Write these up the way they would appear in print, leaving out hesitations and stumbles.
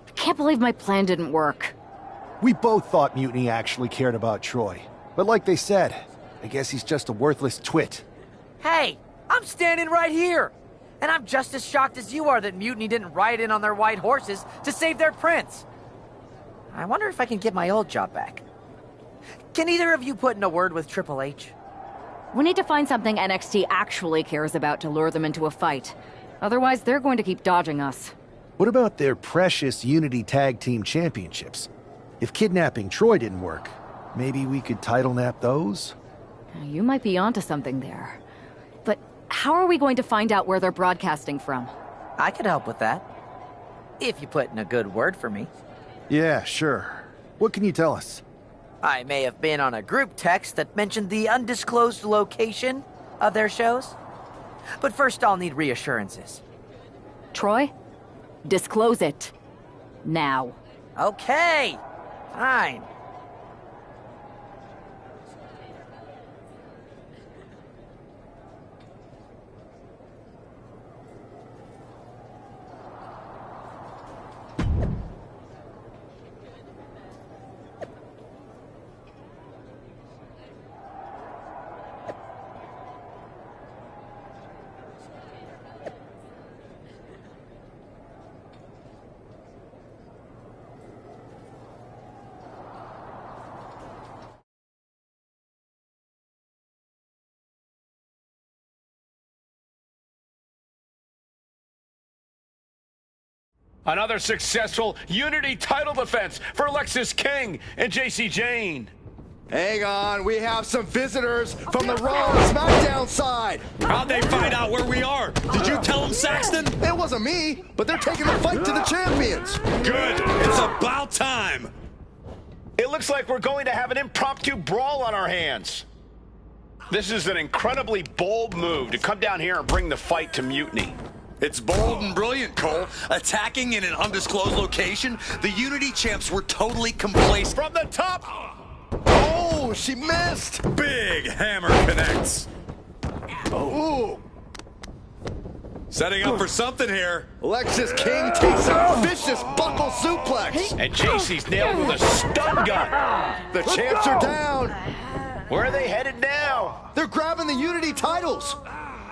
I can't believe my plan didn't work. We both thought Mutiny actually cared about Troy. But like they said, I guess he's just a worthless twit. Hey, I'm standing right here! And I'm just as shocked as you are that Mutiny didn't ride in on their white horses to save their prince. I wonder if I can get my old job back. Can either of you put in a word with Triple H? We need to find something NXT actually cares about to lure them into a fight. Otherwise, they're going to keep dodging us. What about their precious Unity Tag Team Championships? If kidnapping Troy didn't work, maybe we could title nap those? You might be onto something there. But how are we going to find out where they're broadcasting from? I could help with that. If you put in a good word for me. Yeah, sure. What can you tell us? I may have been on a group text that mentioned the undisclosed location of their shows. But first I'll need reassurances. Troy? Disclose it. Now. Okay! Fine. Another successful Unity title defense for Lexis King and JC Jane. Hang on, we have some visitors from the Raw and SmackDown side. How'd they find out where we are? Did you tell them, Saxton? It wasn't me, but they're taking the fight to the champions. Good. It's about time. It looks like we're going to have an impromptu brawl on our hands. This is an incredibly bold move to come down here and bring the fight to Mutiny. It's bold and brilliant, Cole. Attacking in an undisclosed location, the Unity champs were totally complacent. From the top! Oh, she missed. Big hammer connects. Oh. Setting up for something here. Lexis King takes a vicious buckle suplex. And JC's nailed with a stun gun. The champs are down. Where are they headed now? They're grabbing the Unity titles.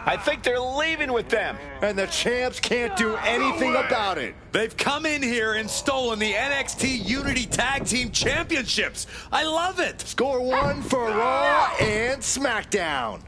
I think they're leaving with them. And the champs can't do anything about it. They've come in here and stolen the NXT Unity Tag Team Championships. I love it. Score one for Raw and SmackDown.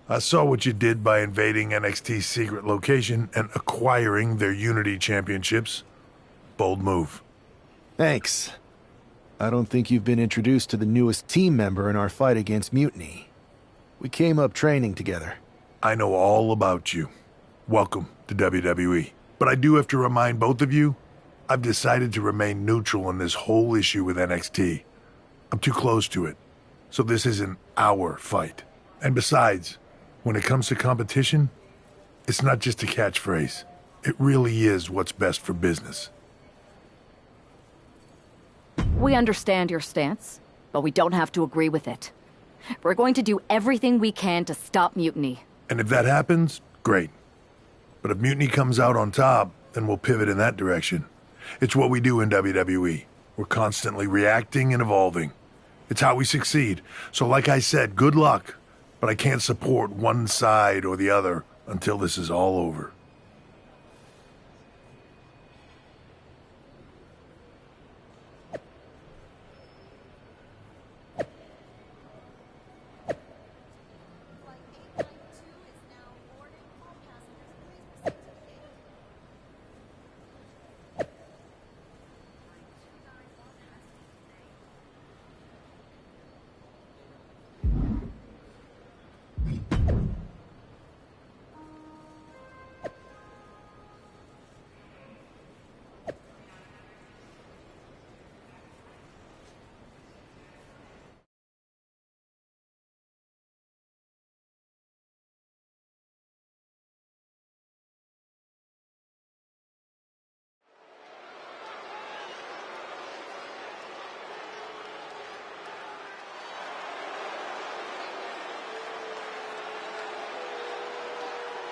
I saw what you did by invading NXT's secret location and acquiring their Unity championships. Bold move. Thanks. I don't think you've been introduced to the newest team member in our fight against Mutiny. We came up training together. I know all about you. Welcome to WWE. But I do have to remind both of you, I've decided to remain neutral in this whole issue with NXT. I'm too close to it. So this isn't our fight. And besides, when it comes to competition, it's not just a catchphrase. It really is what's best for business. We understand your stance, but we don't have to agree with it. We're going to do everything we can to stop Mutiny. And if that happens, great. But if Mutiny comes out on top, then we'll pivot in that direction. It's what we do in WWE. We're constantly reacting and evolving. It's how we succeed. So like I said, good luck. But I can't support one side or the other until this is all over.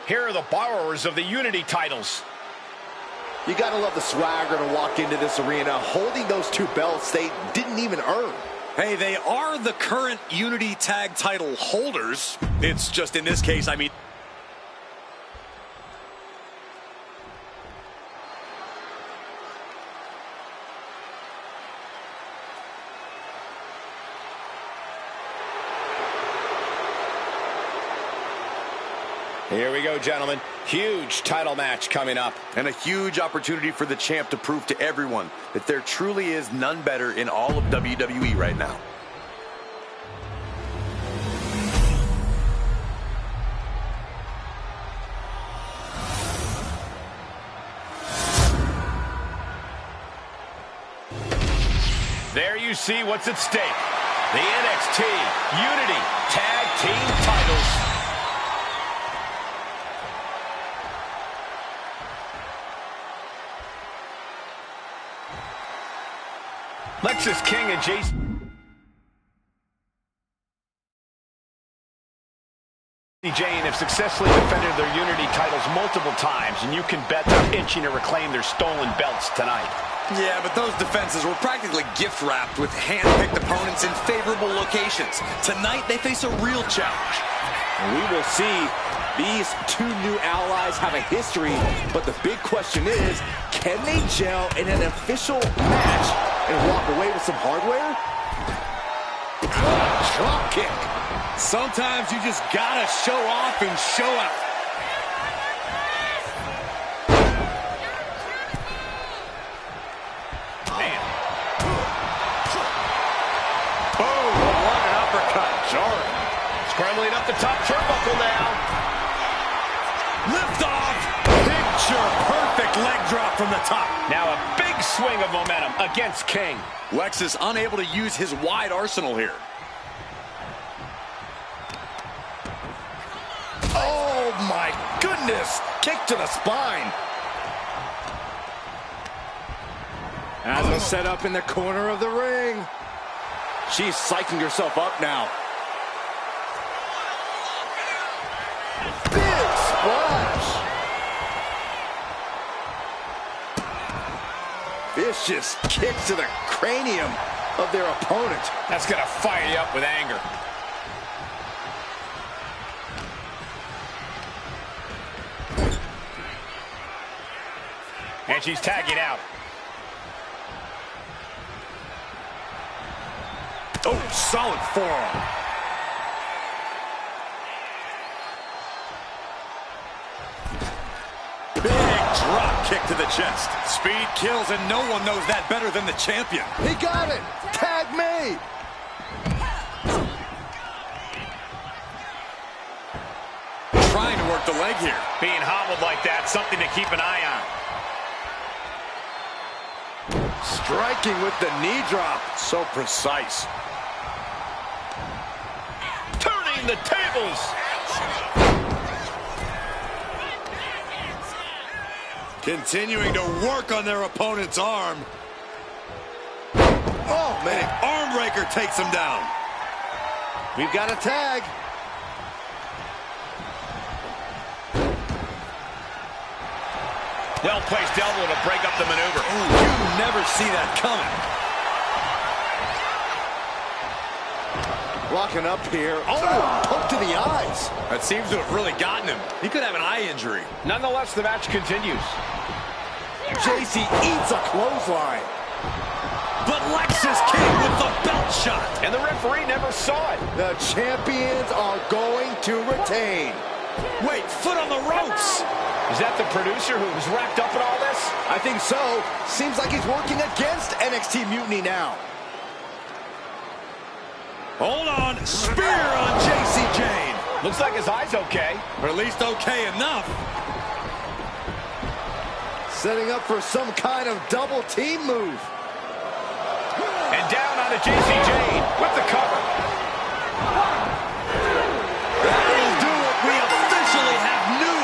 Here are the borrowers of the Unity titles. You gotta love the swagger to walk into this arena holding those two belts they didn't even earn. Hey, they are the current Unity Tag title holders. It's just in this case, I mean... Here we go, gentlemen. Huge title match coming up. And a huge opportunity for the champ to prove to everyone that there truly is none better in all of WWE right now. There you see what's at stake. The NXT Unity Tag Team titles. Lexis King and Jason Jane have successfully defended their Unity titles multiple times, and you can bet they're itching to reclaim their stolen belts tonight. Yeah, but those defenses were practically gift-wrapped with hand-picked opponents in favorable locations. Tonight, they face a real challenge. We will see. These two new allies have a history, but the big question is, can they gel in an official match and walk away with some hardware? Drop kick. Sometimes you just gotta show off and show out. Man. Boom, what an uppercut. Jarring. Scrambling up the top turnbuckle now. Lift off. Picture perfect leg drop from the top. Now a big swing of momentum against King. Lexis unable to use his wide arsenal here. Oh my goodness! Kick to the spine. As a setup in the corner of the ring. She's psyching herself up now. Big splash. Vicious kick to the cranium of their opponent. That's gonna fire you up with anger. And she's tagging out. Oh, solid forearm. Big drop kick to the chest. Speed kills, and no one knows that better than the champion. He got it. Tag made. Trying to work the leg here. Being hobbled like that, something to keep an eye on. Striking with the knee drop. So precise. Turning the tables. Continuing to work on their opponent's arm. Oh, man. Arm breaker takes him down. We've got a tag. Well-placed elbow to break up the maneuver. Ooh, you never see that coming. Locking up here. Oh, poke to the eyes. That seems to have really gotten him. He could have an eye injury. Nonetheless, the match continues. JC eats a clothesline. But Lexis King with the belt shot. And the referee never saw it. The champions are going to retain. Wait, foot on the ropes. Is that the producer who was wrapped up in all this? I think so. Seems like he's working against NXT Mutiny now. Hold on. Spear on JC Jane. Looks like his eye's okay. Or at least okay enough. Setting up for some kind of double team move. And down onto JC Jane with the cover. That'll do it. We officially have new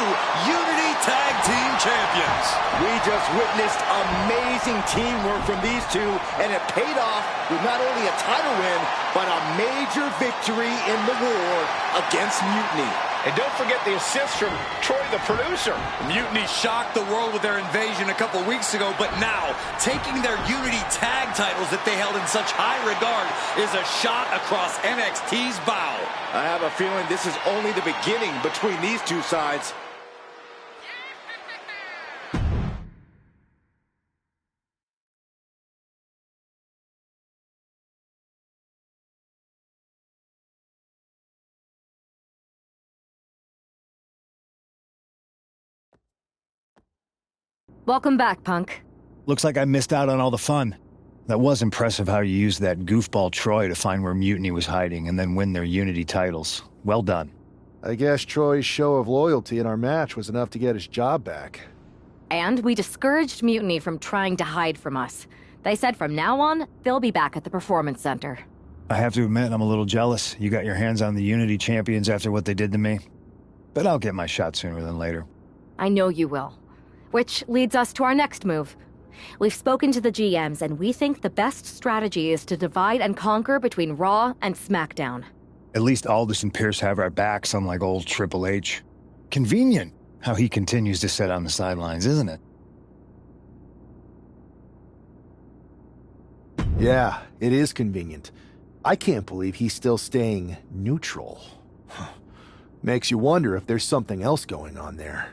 Unity Tag Team Champions. We just witnessed amazing teamwork from these two, and it paid off with not only a title win, but a major victory in the war against Mutiny. And don't forget the assist from Troy, the producer. Mutiny shocked the world with their invasion a couple weeks ago, but now taking their Unity tag titles that they held in such high regard is a shot across NXT's bow. I have a feeling this is only the beginning between these two sides. Welcome back, Punk. Looks like I missed out on all the fun. That was impressive how you used that goofball Troy to find where Mutiny was hiding and then win their Unity titles. Well done. I guess Troy's show of loyalty in our match was enough to get his job back. And we discouraged Mutiny from trying to hide from us. They said from now on, they'll be back at the Performance Center. I have to admit, I'm a little jealous. You got your hands on the Unity champions after what they did to me. But I'll get my shot sooner than later. I know you will. Which leads us to our next move. We've spoken to the GMs, and we think the best strategy is to divide and conquer between Raw and SmackDown. At least Aldous and Pierce have our backs, unlike old Triple H. Convenient how he continues to sit on the sidelines, isn't it? Yeah, it is convenient. I can't believe he's still staying neutral. Makes you wonder if there's something else going on there.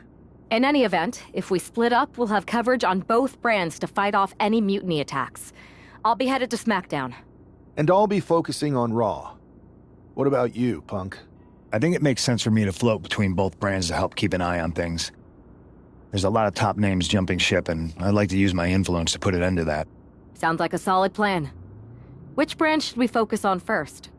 In any event, if we split up, we'll have coverage on both brands to fight off any Mutiny attacks. I'll be headed to SmackDown. And I'll be focusing on Raw. What about you, Punk? I think it makes sense for me to float between both brands to help keep an eye on things. There's a lot of top names jumping ship, and I'd like to use my influence to put an end to that. Sounds like a solid plan. Which brand should we focus on first?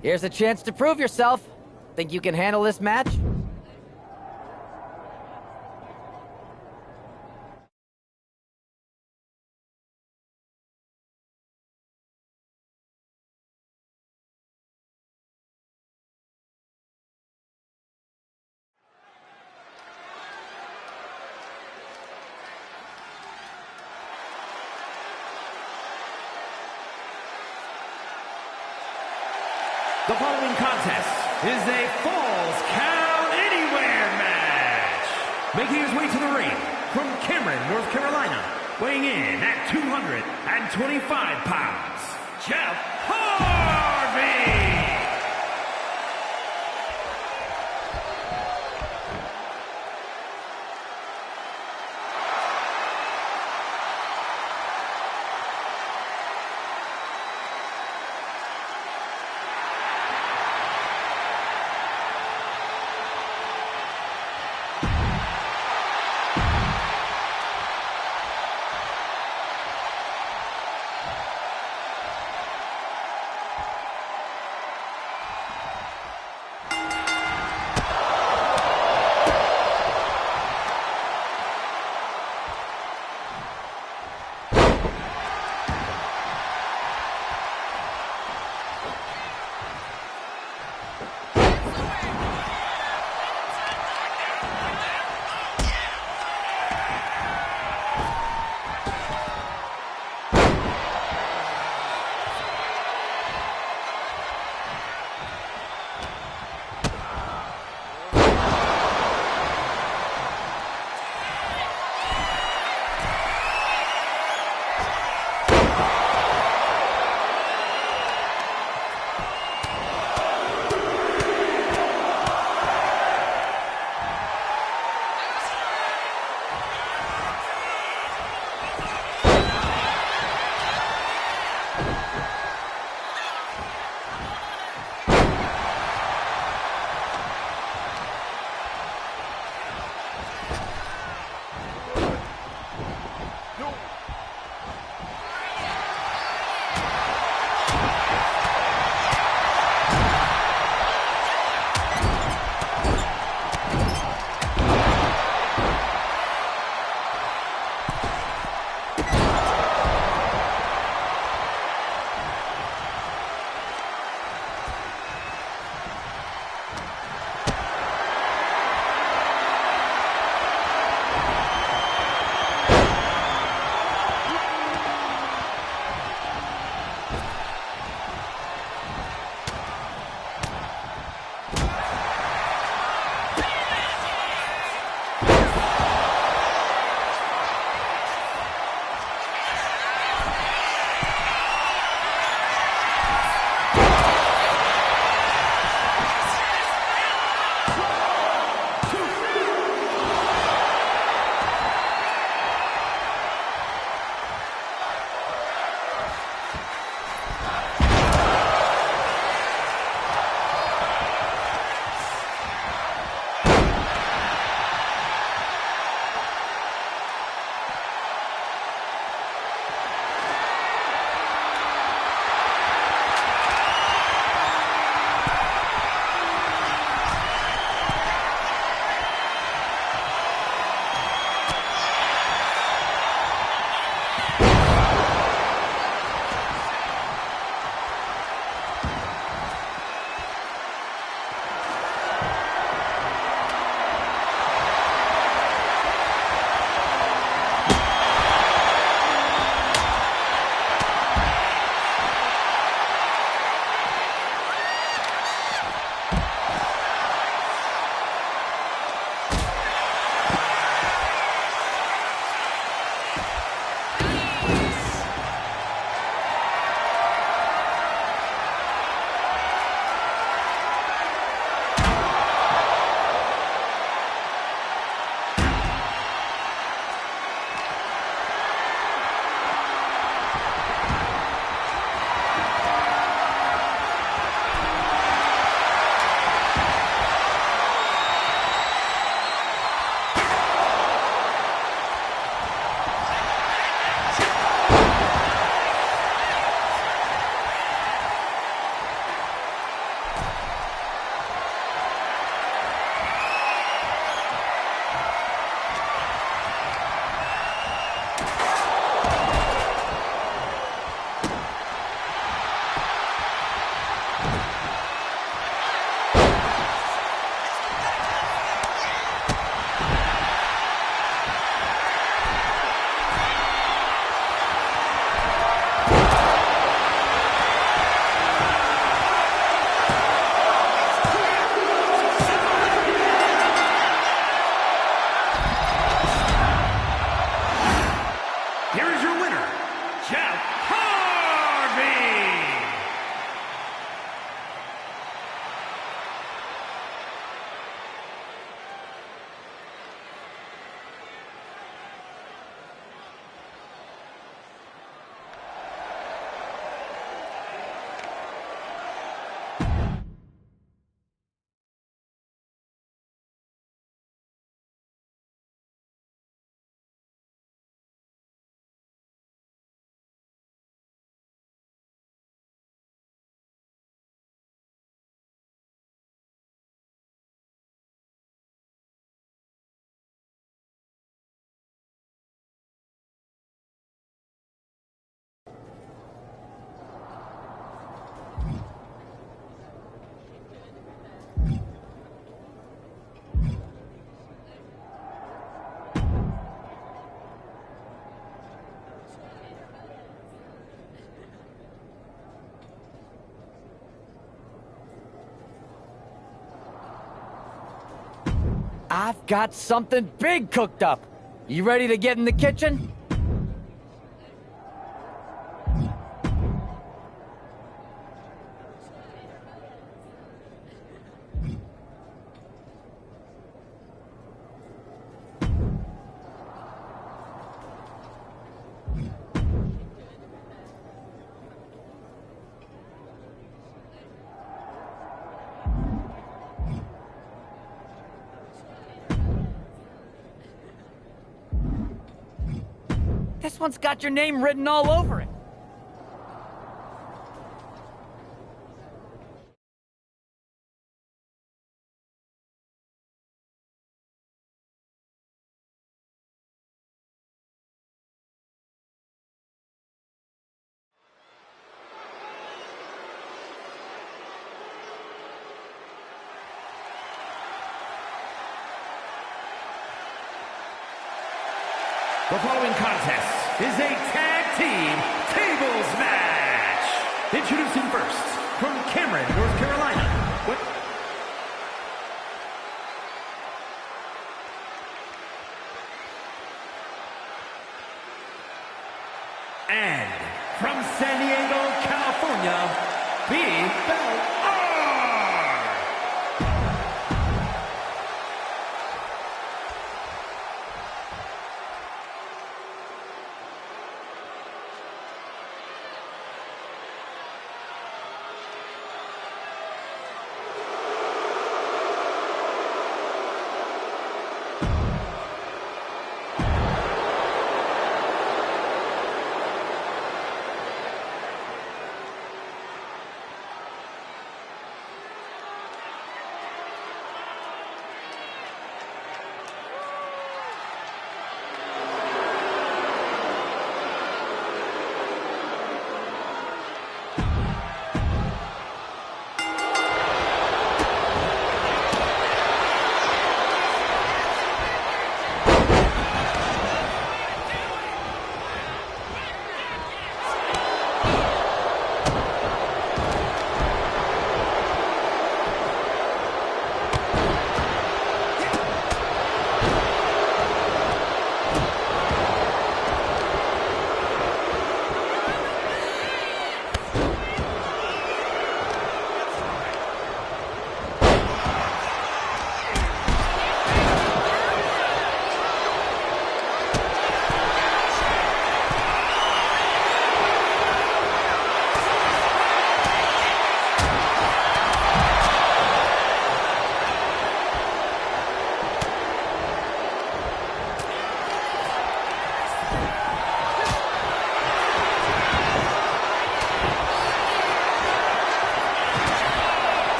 Here's a chance to prove yourself. Think you can handle this match? The following contest is a Falls Count Anywhere match. Making his way to the ring from Cameron, North Carolina, weighing in at 225 pounds, Jeff Harvey. I've got something big cooked up. You ready to get in the kitchen? This one's got your name written all over it. The following contest is a tag team tables match. Introducing first, from Cameron, North Carolina. And from San Diego, California, B-Bell-R.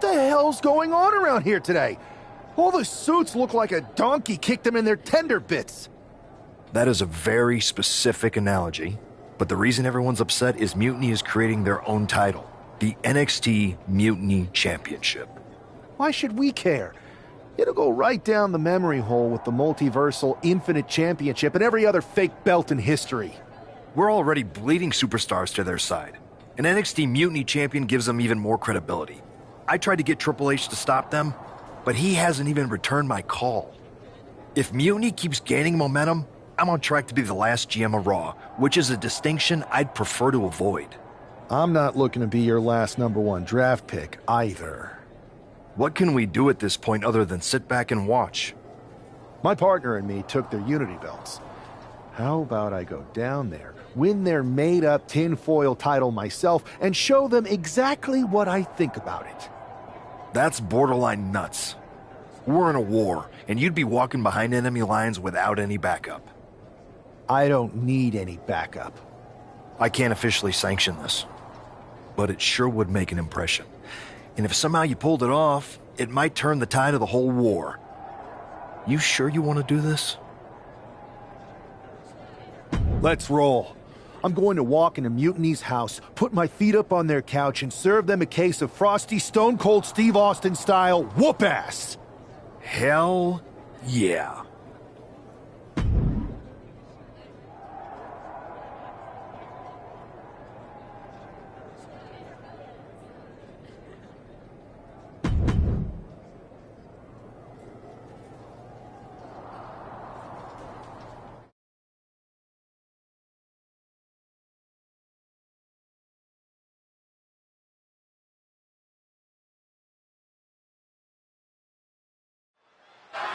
the hell's going on around here today? All the suits look like a donkey kicked them in their tender bits. That is a very specific analogy, but the reason everyone's upset is Mutiny is creating their own title, the NXT Mutiny Championship. Why should we care? It'll go right down the memory hole with the multiversal Infinite Championship and every other fake belt in history. We're already bleeding superstars to their side. An NXT Mutiny champion gives them even more credibility. I tried to get Triple H to stop them, but he hasn't even returned my call. If Mutiny keeps gaining momentum, I'm on track to be the last GM of Raw, which is a distinction I'd prefer to avoid. I'm not looking to be your last #1 draft pick either. What can we do at this point other than sit back and watch? My partner and me took their Unity belts. How about I go down there, win their made-up tinfoil title myself, and show them exactly what I think about it? That's borderline nuts. We're in a war, and you'd be walking behind enemy lines without any backup. I don't need any backup. I can't officially sanction this, but it sure would make an impression. And if somehow you pulled it off, it might turn the tide of the whole war. You sure you want to do this? Let's roll. I'm going to walk into Mutiny's house, put my feet up on their couch, and serve them a case of frosty Stone Cold Steve Austin style whoop-ass. Hell yeah.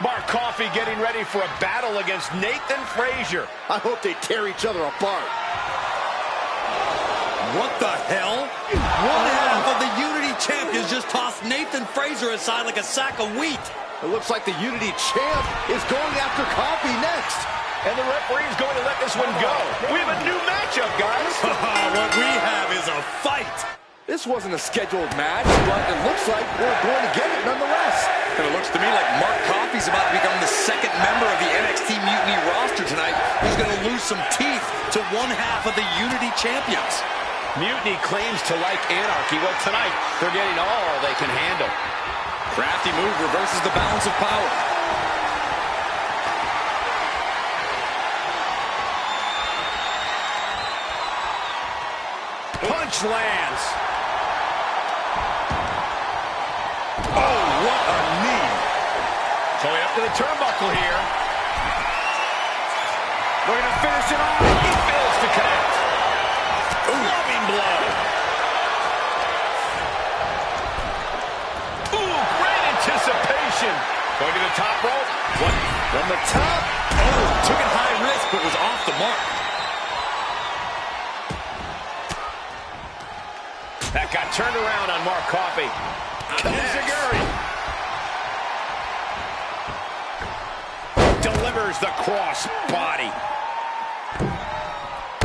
Mark Coffey getting ready for a battle against Nathan Frazier. I hope they tear each other apart. What the hell? One half of the Unity champions just tossed Nathan Frazier aside like a sack of wheat. It looks like the Unity champ is going after Coffey next. And the referee's going to let this one go. We have a new matchup, guys. What we have is a fight. This wasn't a scheduled match, but it looks like we're going to get it nonetheless. And it looks to me like Mark Coffey's about to become the second member of the NXT Mutiny roster tonight who's going to lose some teeth to one half of the Unity champions. Mutiny claims to like anarchy. Well, tonight, they're getting all they can handle. Crafty move reverses the balance of power. Punch lands. Oh, what a knee. Going up to the turnbuckle here. We're going to finish it off. He fails to connect. Loving blow. Ooh, great anticipation. Going to the top rope. What? From the top. Oh, took it high risk, but was off the mark. That got turned around on Mark Coffey. Enziguri delivers the cross body.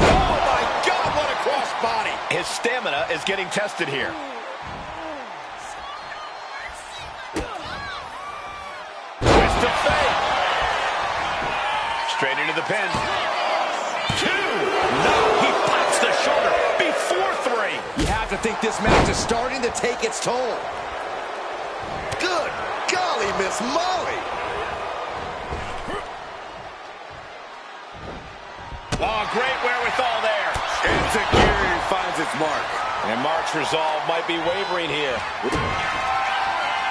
Oh my God, what a cross body. His stamina is getting tested here. Twist of fate. Straight into the pin. 2. No, he pops the shoulder before 3. You have to think this match is starting to take its toll. Good golly, Miss Molly. Oh, great wherewithal there. Insecurity finds its mark. And Mark's resolve might be wavering here.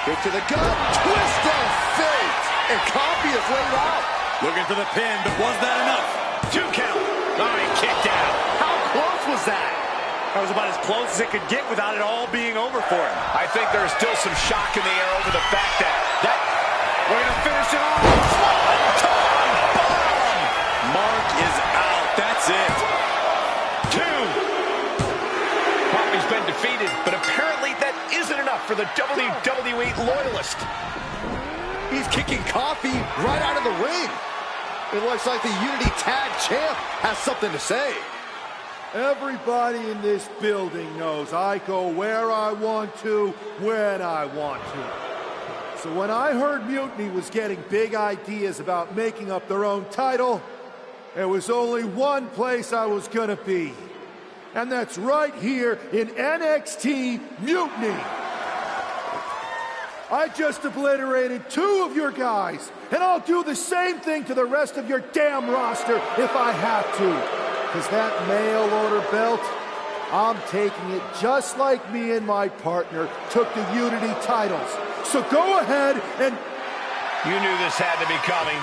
Kick to the gut. Twist of fate. And Coffey is laid out. Looking for the pin, but was that enough? 2 count. All right, kicked out. How close was that? That was about as close as it could get without it all being over for him. I think there's still some shock in the air over the fact that we're going to finish it off. Mark is out. That's it. 2. Coffey's been defeated, but apparently that isn't enough for the WWE loyalist. He's kicking Coffey right out of the ring. It looks like the Unity Tag Champ has something to say. Everybody in this building knows I go where I want to, when I want to. So when I heard Mutiny was getting big ideas about making up their own title, there was only one place I was gonna be. And that's right here in NXT Mutiny. I just obliterated 2 of your guys, and I'll do the same thing to the rest of your damn roster if I have to. Because that mail order belt, I'm taking it just like me and my partner took the Unity titles. So go ahead and... You knew this had to be coming.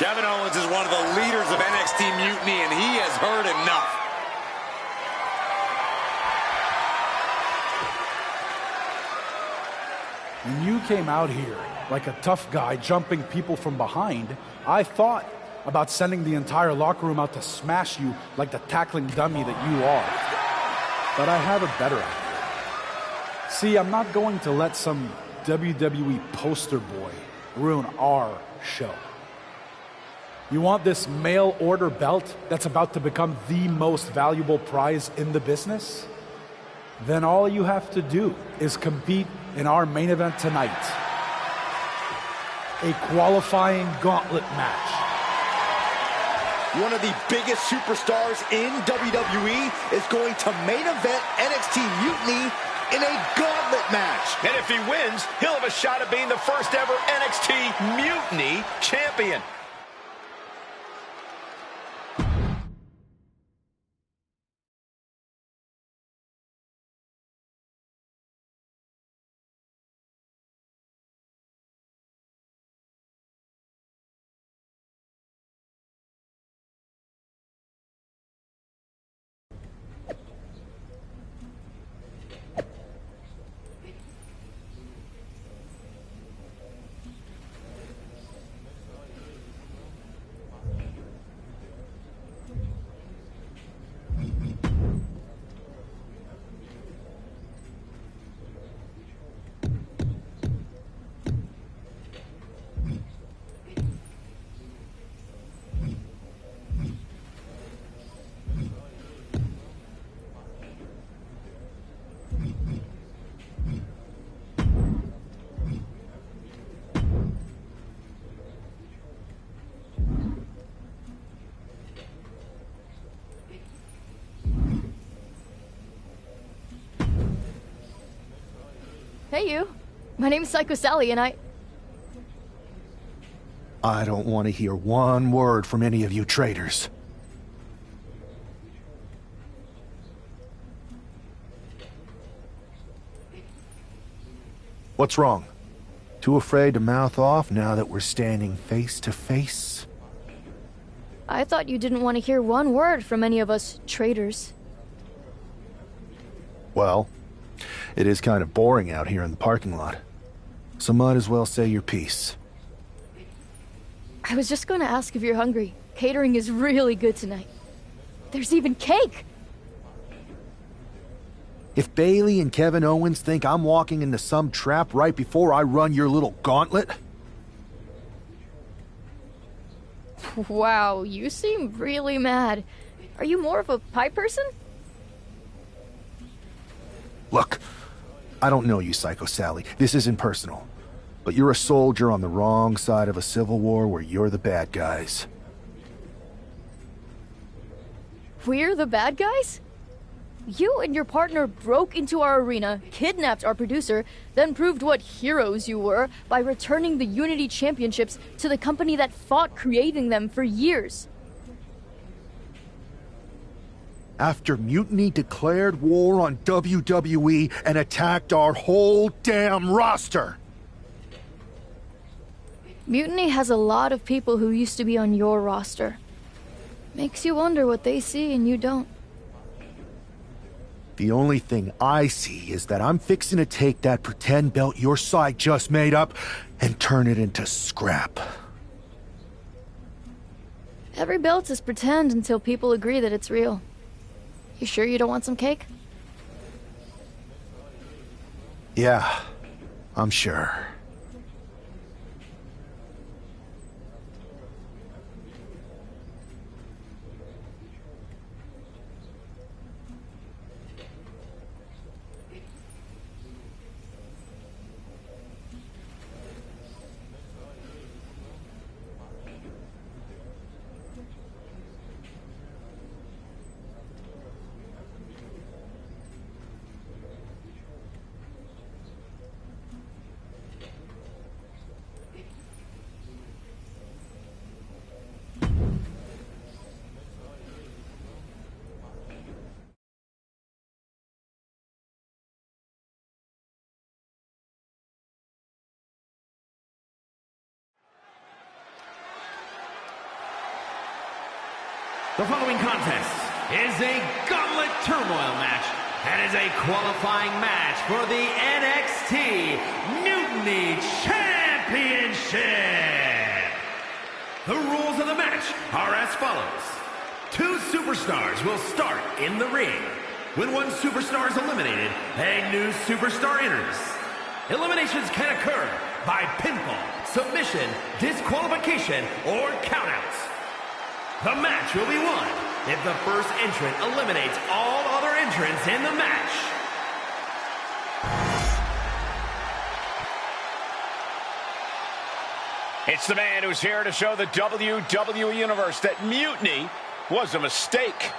Kevin Owens is one of the leaders of NXT Mutiny, and he has heard enough. When you came out here like a tough guy jumping people from behind, I thought about sending the entire locker room out to smash you like the tackling dummy that you are. But I have a better idea. See, I'm not going to let some WWE poster boy ruin our show. You want this mail order belt that's about to become the most valuable prize in the business? Then all you have to do is compete in our main event tonight. A qualifying gauntlet match. One of the biggest superstars in WWE is going to main event NXT Mutiny in a gauntlet match. And if he wins, he'll have a shot at being the first ever NXT Mutiny champion. Hey, you. My name's Psycho Sally, and I don't want to hear one word from any of you traitors. What's wrong? Too afraid to mouth off now that we're standing face to face? I thought you didn't want to hear one word from any of us traitors. Well, it is kind of boring out here in the parking lot. So might as well say your piece. I was just going to ask if you're hungry. Catering is really good tonight. There's even cake! If Bailey and Kevin Owens think I'm walking into some trap right before I run your little gauntlet... Wow, you seem really mad. Are you more of a pie person? Look, I don't know you, Psycho Sally. This isn't personal. But you're a soldier on the wrong side of a civil war where you're the bad guys. We're the bad guys? You and your partner broke into our arena, kidnapped our producer, then proved what heroes you were by returning the Unity Championships to the company that fought creating them for years. After Mutiny declared war on WWE and attacked our whole damn roster! Mutiny has a lot of people who used to be on your roster. Makes you wonder what they see and you don't. The only thing I see is that I'm fixing to take that pretend belt your side just made up and turn it into scrap. Every belt is pretend until people agree that it's real. You sure you don't want some cake? Yeah, I'm sure. The following contest is a gauntlet turmoil match and is a qualifying match for the NXT Mutiny Championship. The rules of the match are as follows. 2 superstars will start in the ring. When one superstar is eliminated, a new superstar enters. Eliminations can occur by pinfall, submission, disqualification, or countouts. The match will be won if the first entrant eliminates all other entrants in the match. It's the man who's here to show the WWE Universe that mutiny was a mistake.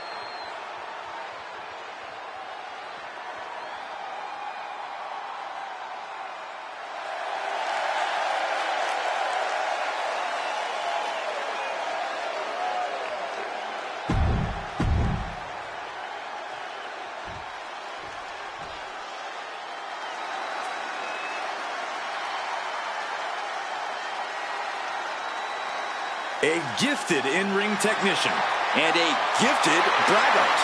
A gifted in-ring technician and a gifted braggart.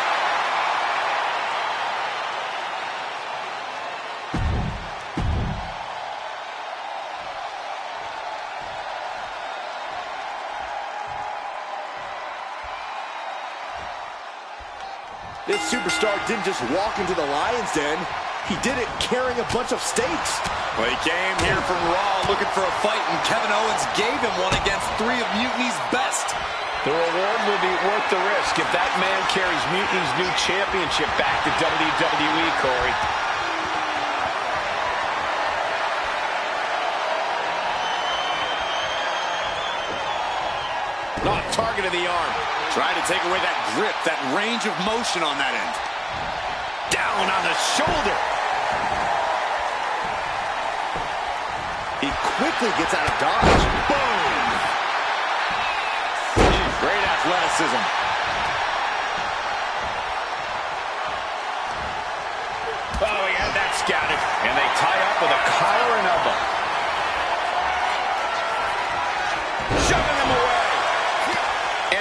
This superstar didn't just walk into the Lion's Den. He did it carrying a bunch of stakes. Well, he came here from Raw looking for a fight, and Kevin Owens gave him one against 3 of Mutiny's best. The reward will be worth the risk if that man carries Mutiny's new championship back to WWE, Corey. Not target of the arm. Trying to take away that grip, that range of motion on that end. Down on the shoulder. He quickly gets out of dodge. Boom! Great athleticism. Oh, he had that scouted. And they tie up with a collar and elbow. Shoving him away.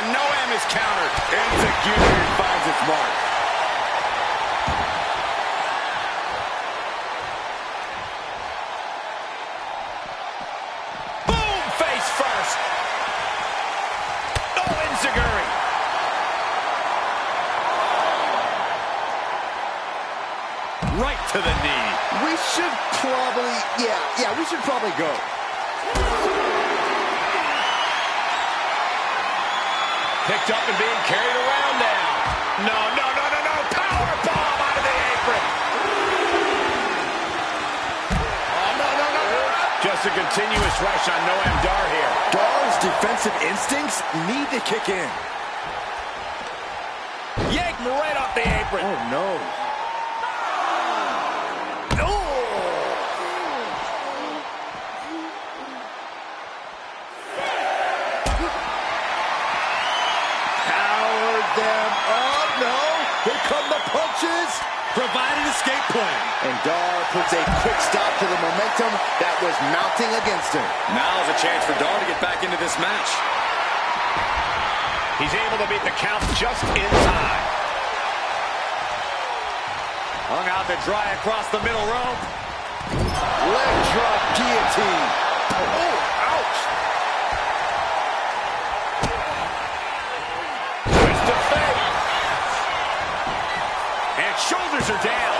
And Noam is countered. Execution finds its mark. Right to the knee. We should probably, we should probably go. Picked up and being carried around now. No. Power bomb out of the apron. Oh, no. Just a continuous rush on Noam Dar here. Dar's defensive instincts need to kick in. Yank him right off the apron. Oh, no. Provide an escape plan. And Dar puts a quick stop to the momentum that was mounting against him. Now's a chance for Dar to get back into this match. He's able to beat the count just in time. Hung out to dry across the middle rope. Leg drop guillotine. Oh, ouch. Twist of fate. And shoulders are down.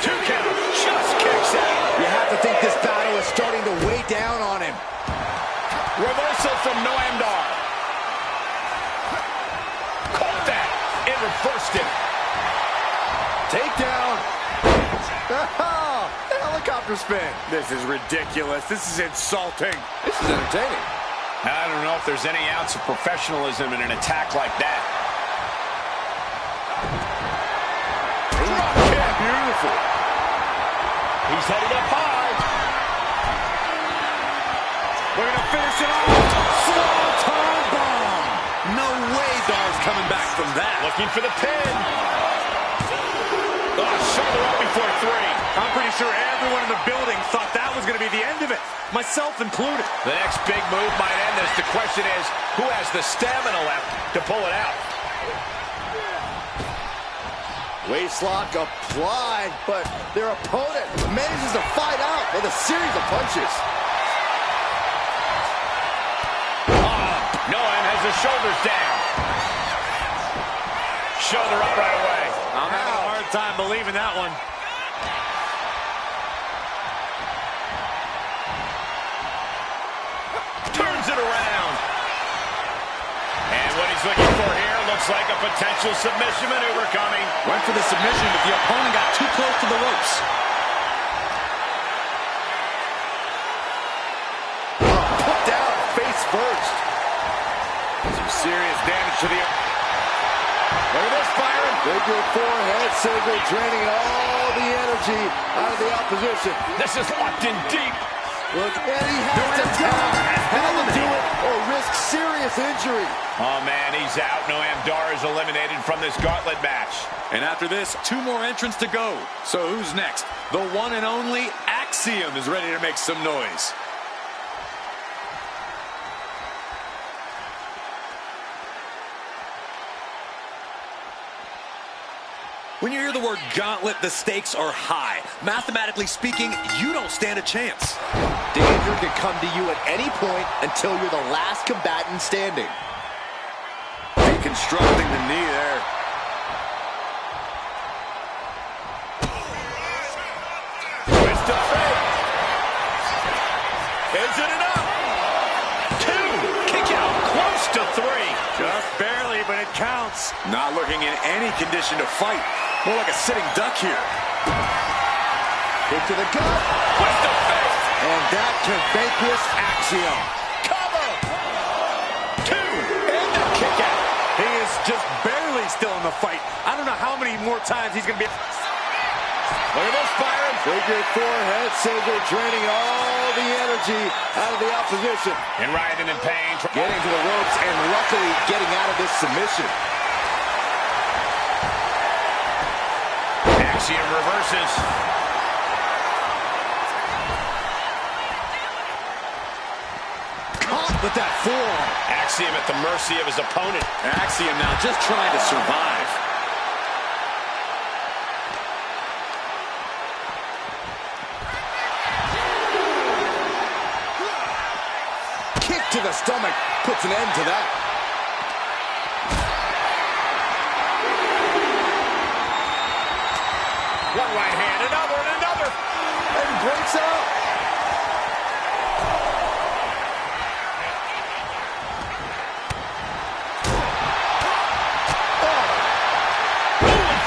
2 count. Just kicks out. You have to think this battle is starting to weigh down on him. Reversal from Noam Dar. Caught that. It reversed it. Takedown. The helicopter spin. This is ridiculous. This is insulting. This is entertaining. I don't know if there's any ounce of professionalism in an attack like that. Beautiful. He's headed up high. We're going to finish it off. Swanton bomb. No way Dar's coming back from that. Looking for the pin. Oh, shoulder up before 3. I'm pretty sure everyone in the building thought that was going to be the end of it, myself included. The next big move might end this. The question is, who has the stamina left to pull it out? Waistlock applied, but their opponent manages to fight out with a series of punches. Noam has his shoulders down. Shoulder up right away. I'm having a hard time believing that one. Turns it around. And what he's looking for here looks like a potential submission maneuver coming. Went for the submission, but the opponent got too close to the ropes. Put down face first. Some serious damage to the... Look at this, Byron. Bigger forehead saver, draining all the energy out of the opposition. This is locked in deep. Look, and he has to tap. Had to do it or risk serious injury. Oh, man, he's out. Noam Dar is eliminated from this gauntlet match. And after this, 2 more entrants to go. So who's next? The one and only Axiom is ready to make some noise. When you hear the word gauntlet, the stakes are high. Mathematically speaking, you don't stand a chance. Danger can come to you at any point until you're the last combatant standing. Deconstructing the knee there. Twist to fake. Is it enough? 2. Kick out. Close to 3. Just barely, but it counts. Not looking in any condition to fight. More like a sitting duck here. Kick to the gut. Twist to fake. And that can vanquish Axiom. Cover. 2. And a kick out. He is just barely still in the fight. I don't know how many more times he's going to be... Look at this, Byron. Bigger forehead saver, draining all the energy out of the opposition. And writhing in pain. Getting to the ropes and luckily getting out of this submission. Axiom reverses. Caught with that forearm. Axiom at the mercy of his opponent. Axiom now just trying to survive. Kick to the stomach puts an end to that. One right hand, another, and another. And breaks out.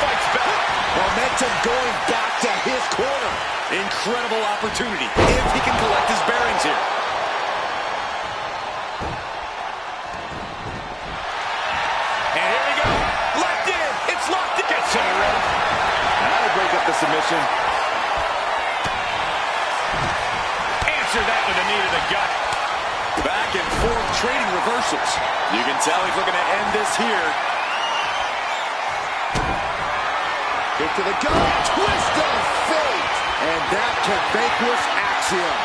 Fights back. Momentum going back to his corner. Incredible opportunity if he can collect his bearings here. And here we go. Locked in. It's locked in. Gets to the rope. That'll break up the submission. Answer that with a knee to the gut. Back and forth trading reversals. You can tell he's looking to end this here. Kick to the gut. Twist of fate. And that can vanquish Axiom.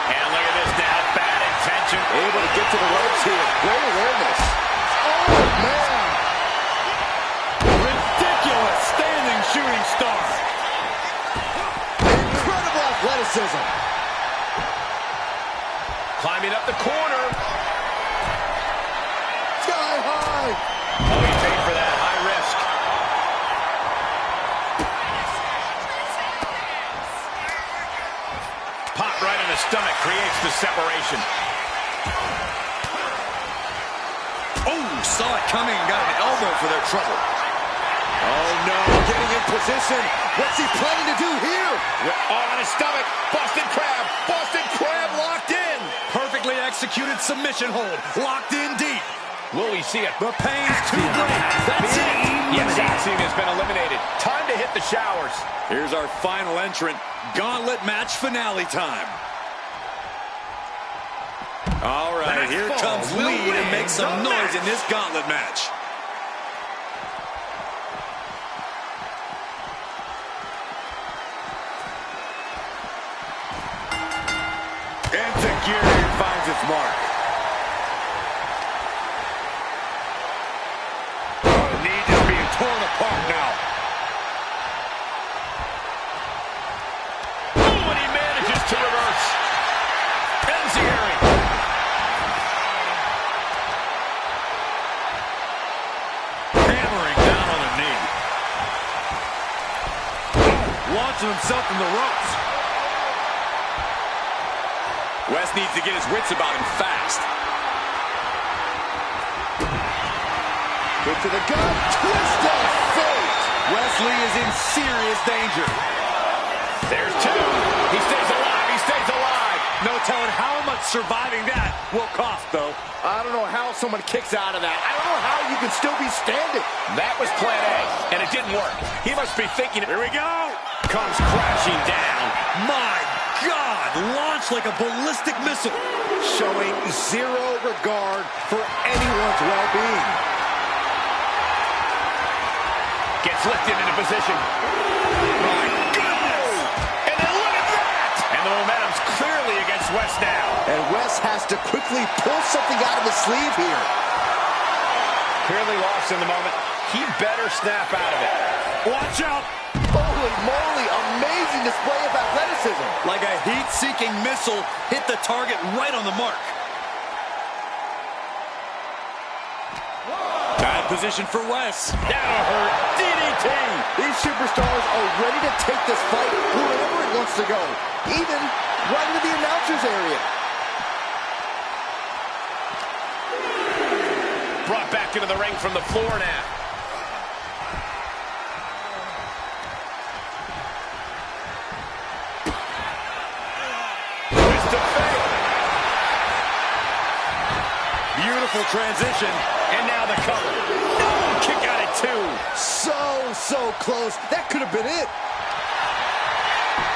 And look at this now. Bad intention. Able to get to the ropes here. Great awareness. Oh, man. Ridiculous standing shooting star. Incredible athleticism. Climbing up the corner. Sky high. Oh, he paid for that. High risk. Pop right in the stomach creates the separation. Oh, saw it coming and got an elbow for their trouble. Oh, no. Getting in position. What's he planning to do here? On his stomach. Boston Crab. Boston Crab locked in. Perfectly executed submission hold. Locked in deep. Will we see it? The pain's too great. That's it. Yes, Axiom has been eliminated. Time to hit the showers. Here's our final entrant. Gauntlet match finale time. All right, here comes Lee to make some noise in this gauntlet match. Enzuigiri finds its mark. launching himself in the ropes. Wes needs to get his wits about him fast. Good to the gut. Twist of fate. Wesley is in serious danger. There's two. He stays alive. He stays alive. No telling how much surviving that will cost, though. I don't know how someone kicks out of that. I don't know how you can still be standing. That was plan A, and it didn't work. He must be thinking, here we go. Comes crashing down. My God, launched like a ballistic missile. Showing zero regard for anyone's well-being. Gets lifted into position. My goodness! And then look at that! And the momentum's clearly against Wes now. And Wes has to quickly pull something out of his sleeve here. Clearly lost in the moment. He better snap out of it. Watch out! Holy moly, amazing display of athleticism. Like a heat-seeking missile, hit the target right on the mark. Bad position for Wes. That'll hurt. DDT! These superstars are ready to take this fight wherever it wants to go, even right into the announcer's area. Brought back into the ring from the floor now. Twist of fate. Beautiful transition. And now the cover. No! Kick out at two. So close. That could have been it.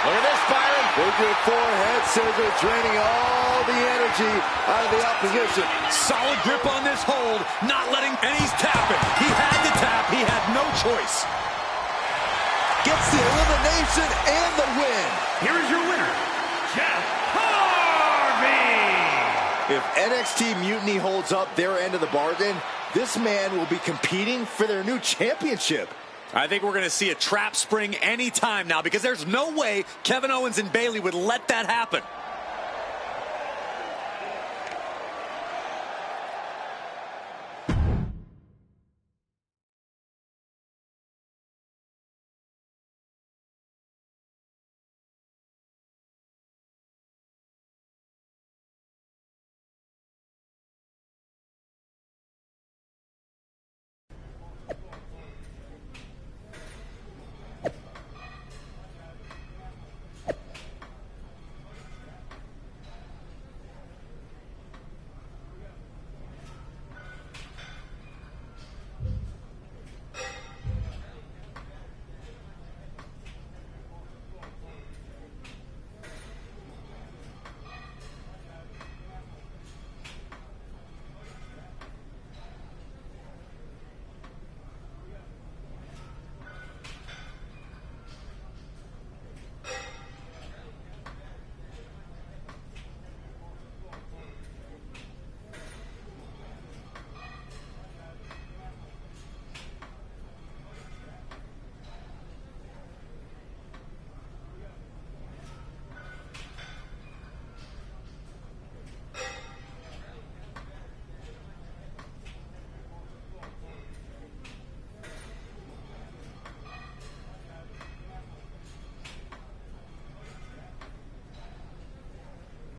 Look at this, Byron. Figure forehead scissor, draining all the energy out of the opposition. Solid grip on this hold, not letting, and he's tapping. He had to tap. He had no choice. Gets the elimination and the win. Here is your winner, Jeff Harvey. If NXT Mutiny holds up their end of the bargain, this man will be competing for their new championship. I think we're going to see a trap spring anytime now because there's no way Kevin Owens and Bayley would let that happen.